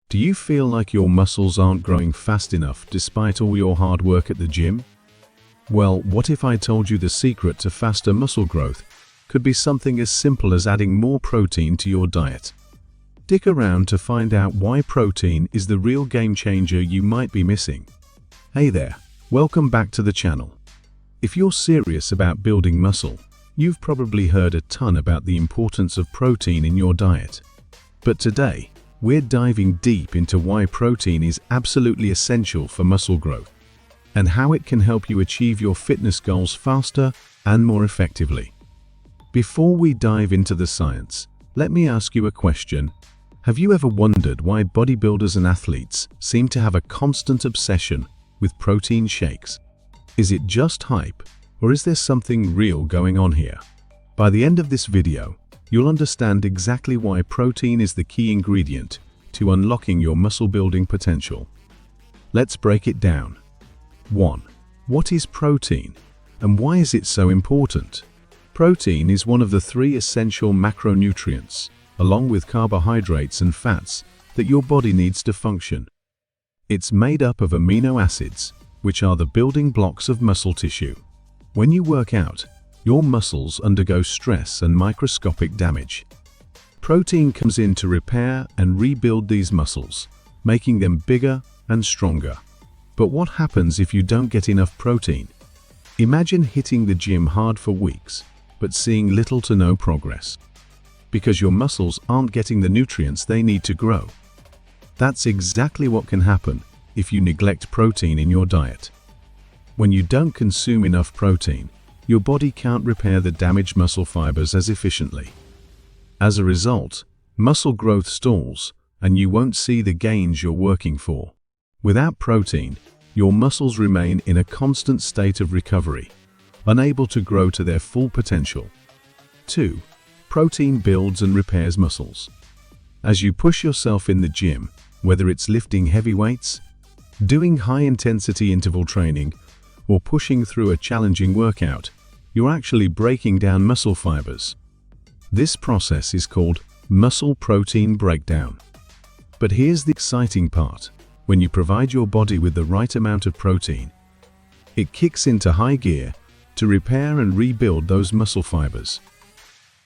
Do you feel like your muscles aren't growing fast enough despite all your hard work at the gym? Well, what if I told you the secret to faster muscle growth could be something as simple as adding more protein to your diet? Stick around to find out why protein is the real game changer you might be missing. Hey there, welcome back to the channel. If you're serious about building muscle, you've probably heard a ton about the importance of protein in your diet. But today, we're diving deep into why protein is absolutely essential for muscle growth and how it can help you achieve your fitness goals faster and more effectively. Before we dive into the science, let me ask you a question. Have you ever wondered why bodybuilders and athletes seem to have a constant obsession with protein shakes? Is it just hype, or is there something real going on here? By the end of this video, you'll understand exactly why protein is the key ingredient to unlocking your muscle building potential. Let's break it down. 1. What is protein, and why is it so important? Protein is one of the 3 essential macronutrients, along with carbohydrates and fats, that your body needs to function. It's made up of amino acids, which are the building blocks of muscle tissue. When you work out, your muscles undergo stress and microscopic damage. Protein comes in to repair and rebuild these muscles, making them bigger and stronger. But what happens if you don't get enough protein? Imagine hitting the gym hard for weeks, but seeing little to no progress, because your muscles aren't getting the nutrients they need to grow. That's exactly what can happen if you neglect protein in your diet. When you don't consume enough protein, your body can't repair the damaged muscle fibers as efficiently. As a result, muscle growth stalls, and you won't see the gains you're working for. Without protein, your muscles remain in a constant state of recovery, unable to grow to their full potential. 2. Protein builds and repairs muscles. As you push yourself in the gym, whether it's lifting heavy weights, doing high-intensity interval training, or pushing through a challenging workout, you're actually breaking down muscle fibers. This process is called muscle protein breakdown. But here's the exciting part. When you provide your body with the right amount of protein, it kicks into high gear to repair and rebuild those muscle fibers.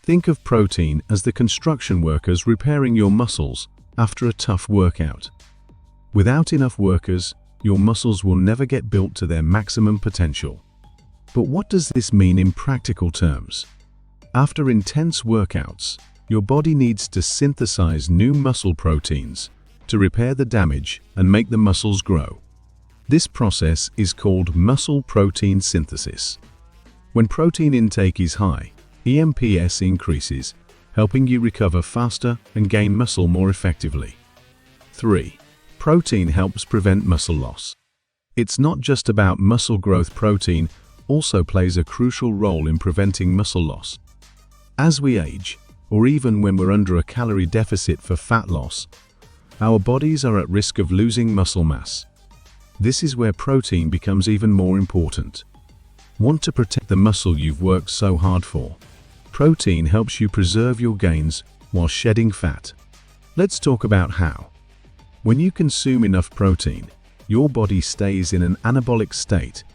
Think of protein as the construction workers repairing your muscles after a tough workout. Without enough workers, your muscles will never get built to their maximum potential. But what does this mean in practical terms? After intense workouts, your body needs to synthesize new muscle proteins to repair the damage and make the muscles grow. This process is called muscle protein synthesis. When protein intake is high, EMPS increases, helping you recover faster and gain muscle more effectively. 3. Protein helps prevent muscle loss. It's not just about muscle growth. Protein also plays a crucial role in preventing muscle loss. As we age, or even when we're under a calorie deficit for fat loss, our bodies are at risk of losing muscle mass. This is where protein becomes even more important. Want to protect the muscle you've worked so hard for? Protein helps you preserve your gains while shedding fat. Let's talk about how. When you consume enough protein, your body stays in an anabolic state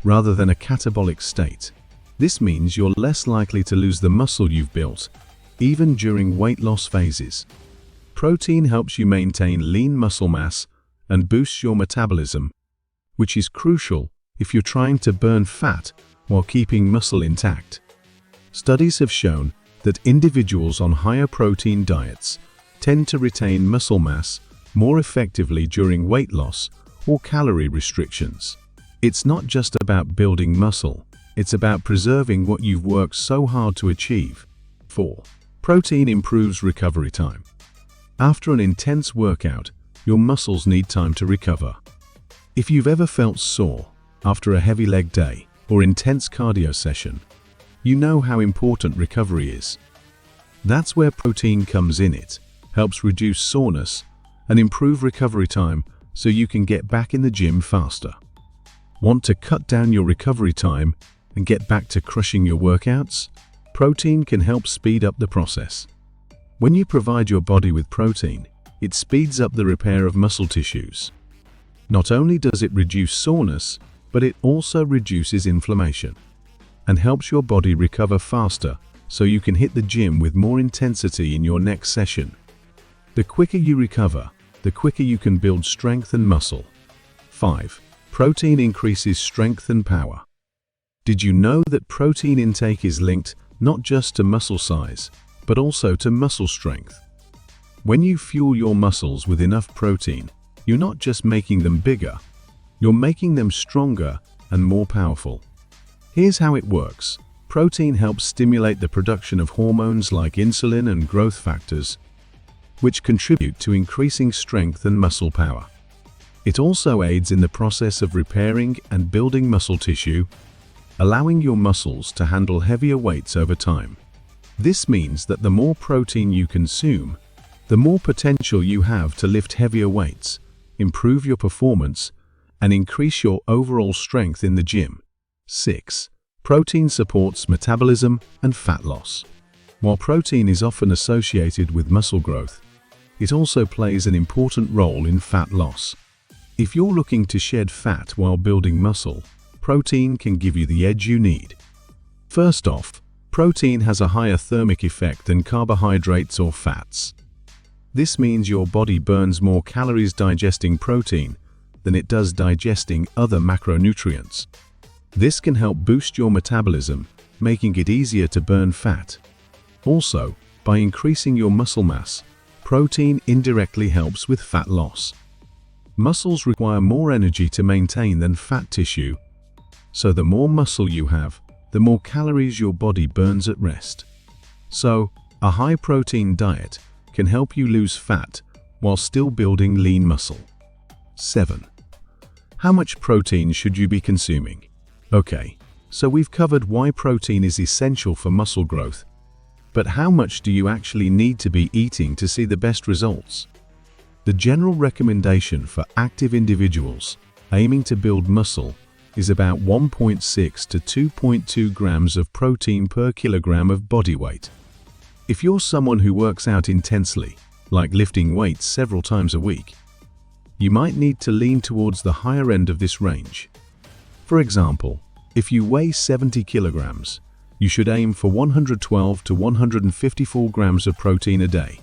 rather than a catabolic state. This means you're less likely to lose the muscle you've built, even during weight loss phases. Protein helps you maintain lean muscle mass and boosts your metabolism, which is crucial if you're trying to burn fat while keeping muscle intact. Studies have shown that individuals on higher protein diets tend to retain muscle mass more effectively during weight loss or calorie restrictions. It's not just about building muscle, it's about preserving what you've worked so hard to achieve. 4. Protein improves recovery time. After an intense workout, your muscles need time to recover. If you've ever felt sore after a heavy leg day or intense cardio session, you know how important recovery is. That's where protein comes in. It helps reduce soreness and improve recovery time so you can get back in the gym faster. Want to cut down your recovery time and get back to crushing your workouts? Protein can help speed up the process. When you provide your body with protein, it speeds up the repair of muscle tissues. Not only does it reduce soreness, but it also reduces inflammation and helps your body recover faster so you can hit the gym with more intensity in your next session. The quicker you recover, the quicker you can build strength and muscle. 5. Protein increases strength and power. Did you know that protein intake is linked not just to muscle size, but also to muscle strength? When you fuel your muscles with enough protein, you're not just making them bigger, you're making them stronger and more powerful. Here's how it works. Protein helps stimulate the production of hormones like insulin and growth factors, which contribute to increasing strength and muscle power. It also aids in the process of repairing and building muscle tissue, allowing your muscles to handle heavier weights over time. This means that the more protein you consume, the more potential you have to lift heavier weights, improve your performance, and increase your overall strength in the gym. 6. Protein supports metabolism and fat loss. While protein is often associated with muscle growth, it also plays an important role in fat loss. If you're looking to shed fat while building muscle, protein can give you the edge you need. First off, protein has a higher thermic effect than carbohydrates or fats. This means your body burns more calories digesting protein than it does digesting other macronutrients. This can help boost your metabolism, making it easier to burn fat. Also, by increasing your muscle mass, protein indirectly helps with fat loss. Muscles require more energy to maintain than fat tissue, so the more muscle you have, the more calories your body burns at rest. So, a high-protein diet can help you lose fat while still building lean muscle. 7. How much protein should you be consuming? Okay, so we've covered why protein is essential for muscle growth, but how much do you actually need to be eating to see the best results? The general recommendation for active individuals aiming to build muscle is about 1.6 to 2.2 grams of protein per kilogram of body weight. If you're someone who works out intensely, like lifting weights several times a week, you might need to lean towards the higher end of this range. For example, if you weigh 70 kilograms, you should aim for 112 to 154 grams of protein a day.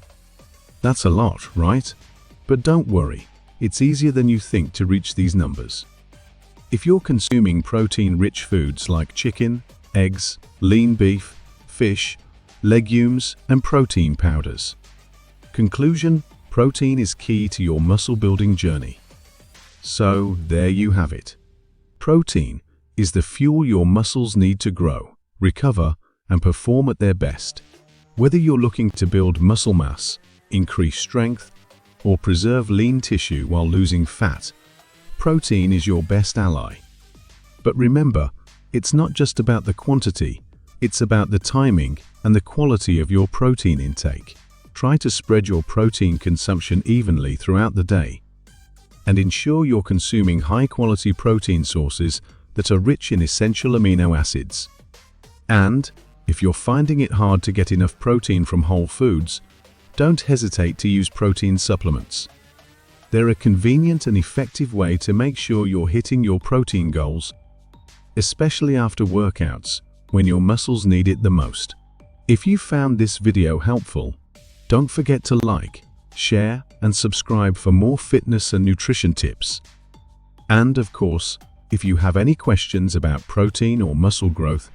That's a lot, right? But don't worry, it's easier than you think to reach these numbers. If you're consuming protein-rich foods like chicken, eggs, lean beef, fish, legumes, and protein powders. Conclusion: protein is key to your muscle-building journey. So, there you have it. Protein is the fuel your muscles need to grow, recover, and perform at their best. Whether you're looking to build muscle mass, increase strength, or preserve lean tissue while losing fat, protein is your best ally. But remember, it's not just about the quantity, it's about the timing and the quality of your protein intake. Try to spread your protein consumption evenly throughout the day, and ensure you're consuming high-quality protein sources that are rich in essential amino acids. And, if you're finding it hard to get enough protein from whole foods, don't hesitate to use protein supplements. They're a convenient and effective way to make sure you're hitting your protein goals, especially after workouts, when your muscles need it the most. If you found this video helpful, don't forget to like, share, and subscribe for more fitness and nutrition tips. And of course, if you have any questions about protein or muscle growth,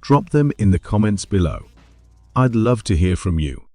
drop them in the comments below. I'd love to hear from you.